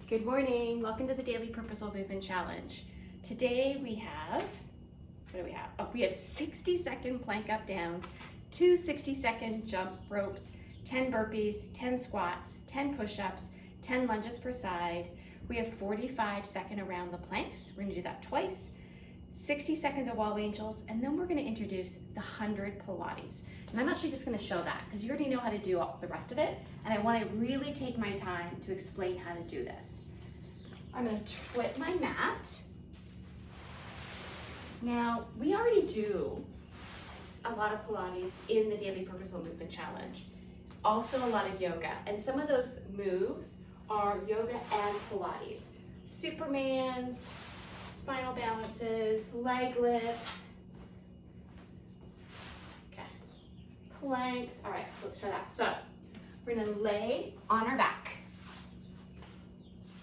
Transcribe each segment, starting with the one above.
Good morning. Welcome to the Daily Purposeful Movement Challenge. Today we have, what do we have? Oh, we have 60-second plank up downs, 2 60-second jump ropes, 10 burpees, 10 squats, 10 push-ups, 10 lunges per side. We have 45-second around the planks. We're gonna do that twice. 60 seconds of wall angels, and then we're gonna introduce the 100 Pilates. And I'm actually just gonna show that because you already know how to do all the rest of it, and I wanna really take my time to explain how to do this. I'm gonna flip my mat. Now, we already do a lot of Pilates in the Daily Purposeful Movement Challenge. Also a lot of yoga, and some of those moves are yoga and Pilates. Superman's, spinal balances, leg lifts, okay, planks. All right, so let's try that. So we're gonna lay on our back.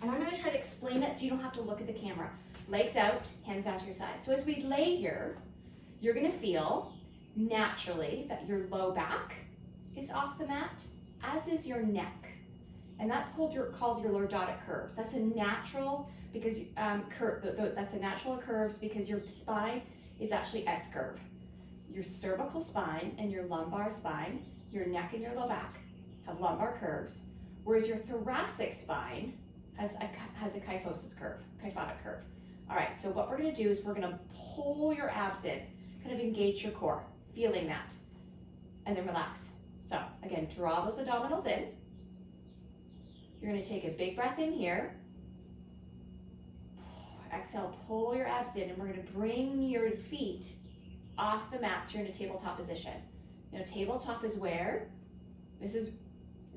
And I'm gonna try to explain it so you don't have to look at the camera. Legs out, hands down to your side. So as we lay here, you're gonna feel naturally that your low back is off the mat, as is your neck. And that's called your lordotic curves. That's a natural, because that's a natural curves because your spine is actually S-curve. Your cervical spine and your lumbar spine, your neck and your low back have lumbar curves, whereas your thoracic spine has a kyphotic curve. All right, so what we're gonna do is we're gonna pull your abs in, kind of engage your core, feeling that, and then relax. So again, draw those abdominals in. You're gonna take a big breath in here. Exhale, pull your abs in, and we're gonna bring your feet off the mat so you're in a tabletop position. Now, tabletop is where, this is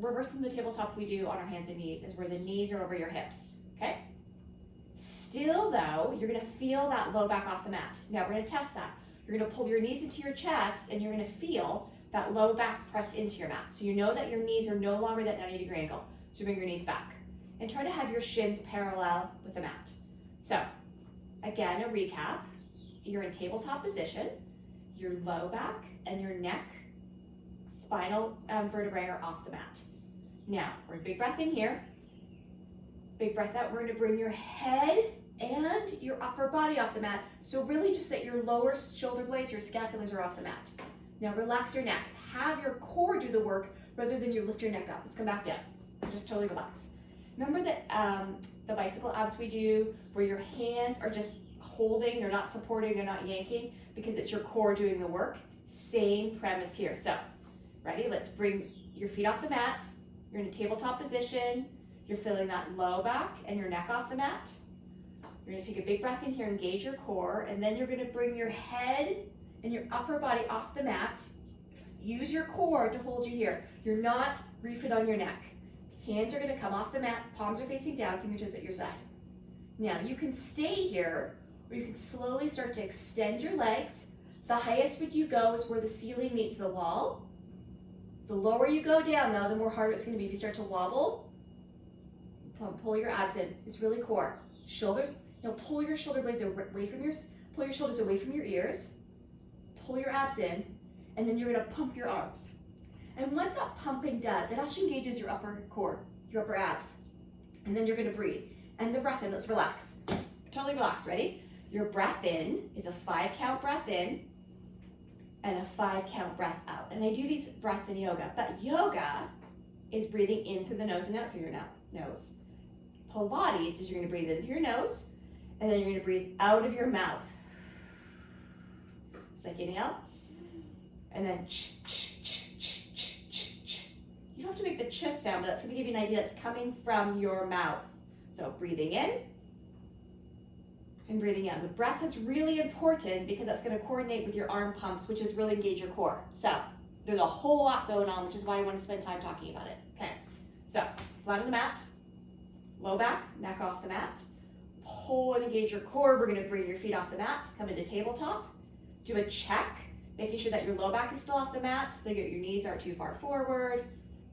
reversing the tabletop we do on our hands and knees, is where the knees are over your hips, okay? Still though, you're gonna feel that low back off the mat. Now we're gonna test that. You're gonna pull your knees into your chest, and you're gonna feel that low back press into your mat. So you know that your knees are no longer that 90-degree angle. So bring your knees back. And try to have your shins parallel with the mat. So, again, a recap. You're in tabletop position. Your low back and your neck, spinal vertebrae are off the mat. Now, we're big breath in here. Big breath out. We're gonna bring your head and your upper body off the mat. So really just that your lower shoulder blades, your scapulars are off the mat. Now relax your neck. Have your core do the work rather than you lift your neck up. Let's come back down. Just totally relax. Remember that the bicycle abs we do where your hands are just holding, they're not supporting, they're not yanking, because it's your core doing the work? Same premise here. So, ready? Let's bring your feet off the mat. You're in a tabletop position. You're feeling that low back and your neck off the mat. You're gonna take a big breath in here, engage your core, and then you're gonna bring your head and your upper body off the mat. Use your core to hold you here. You're not reefing on your neck. Hands are gonna come off the mat, palms are facing down, fingertips at your side. Now you can stay here, or you can slowly start to extend your legs. The highest would you go is where the ceiling meets the wall. The lower you go down though, the more harder it's gonna be. If you start to wobble, pull your abs in. It's really core. Shoulders, now pull your shoulder blades away from pull your shoulders away from your ears, pull your abs in, and then you're gonna pump your arms. And what that pumping does, it actually engages your upper core, your upper abs. And then you're gonna breathe. And the breath in, let's relax. Totally relax, ready? Your breath in is a 5-count breath in and a 5-count breath out. And I do these breaths in yoga, but yoga is breathing in through the nose and out through your nose. Pilates is you're gonna breathe in through your nose, and then you're gonna breathe out of your mouth. It's like inhale, and then you don't have to make the ch sound, but that's gonna give you an idea that's coming from your mouth. So breathing in and breathing out. The breath is really important because that's gonna coordinate with your arm pumps, which is really engage your core. So there's a whole lot going on, which is why I want to spend time talking about it. Okay, so flat on the mat, low back, neck off the mat. Pull and engage your core. We're gonna bring your feet off the mat, come into tabletop. Do a check, making sure that your low back is still off the mat, so your knees aren't too far forward.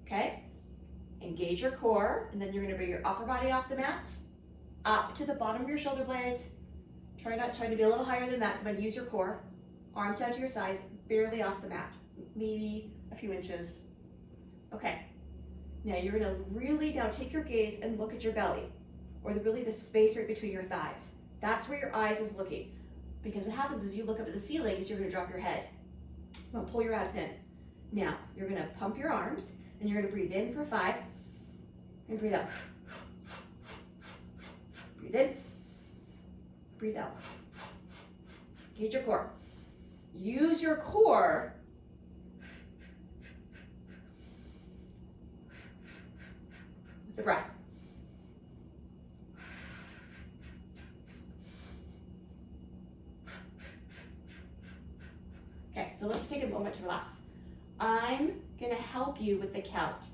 Okay, engage your core, and then you're gonna bring your upper body off the mat, up to the bottom of your shoulder blades. Try to be a little higher than that. Come on, use your core. Arms down to your sides, barely off the mat, maybe a few inches. Okay, now you're gonna really now take your gaze and look at your belly. or really the space right between your thighs. That's where your eyes is looking. Because what happens is you look up at the ceiling is you're gonna drop your head. I'm gonna pull your abs in. Now, you're gonna pump your arms and you're gonna breathe in for 5 and breathe out. Breathe in, breathe out. Engage your core. Use your core with the breath. Okay, so let's take a moment to relax. I'm gonna help you with the count.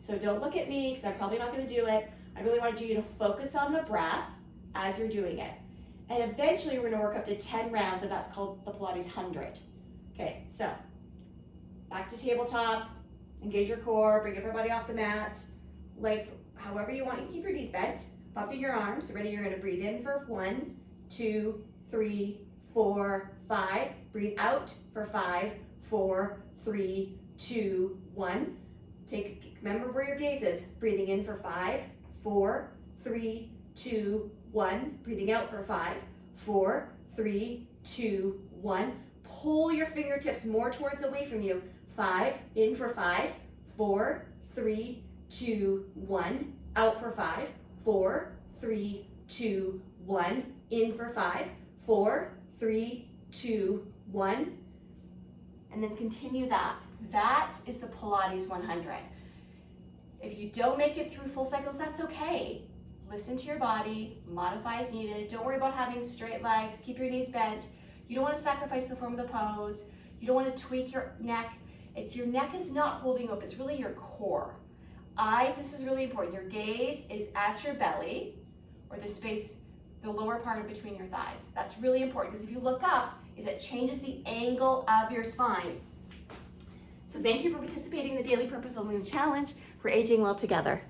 So don't look at me because I'm probably not gonna do it. I really want you to focus on the breath as you're doing it. And eventually we're gonna work up to 10 rounds, and that's called the Pilates 100. Okay, so back to tabletop, engage your core, bring everybody off the mat, legs however you want. You can keep your knees bent, pumping your arms. Ready, you're gonna breathe in for 1, 2, 3, 4, 5. Breathe out for 5, 4, 3, 2, 1. Remember where your gaze is. Breathing in for 5, 4, 3, 2, 1. Breathing out for 5, 4, 3, 2, 1. Pull your fingertips more towards away from you. 5, in for 5, 4, 3, 2, 1. Out for 5, 4, 3, 2, 1. In for 5, 4, 3, 2, 1. And then continue that. That is the Pilates 100. If you don't make it through full cycles, that's okay. Listen to your body, modify as needed. Don't worry about having straight legs, keep your knees bent. You don't want to sacrifice the form of the pose. You don't want to tweak your neck. Your neck is not holding up, it's really your core. Eyes, this is really important. Your gaze is at your belly, or the space, the lower part between your thighs. That's really important, because if you look up, it changes the angle of your spine. So thank you for participating in the Daily Purposeful Movement Challenge. We're aging well together.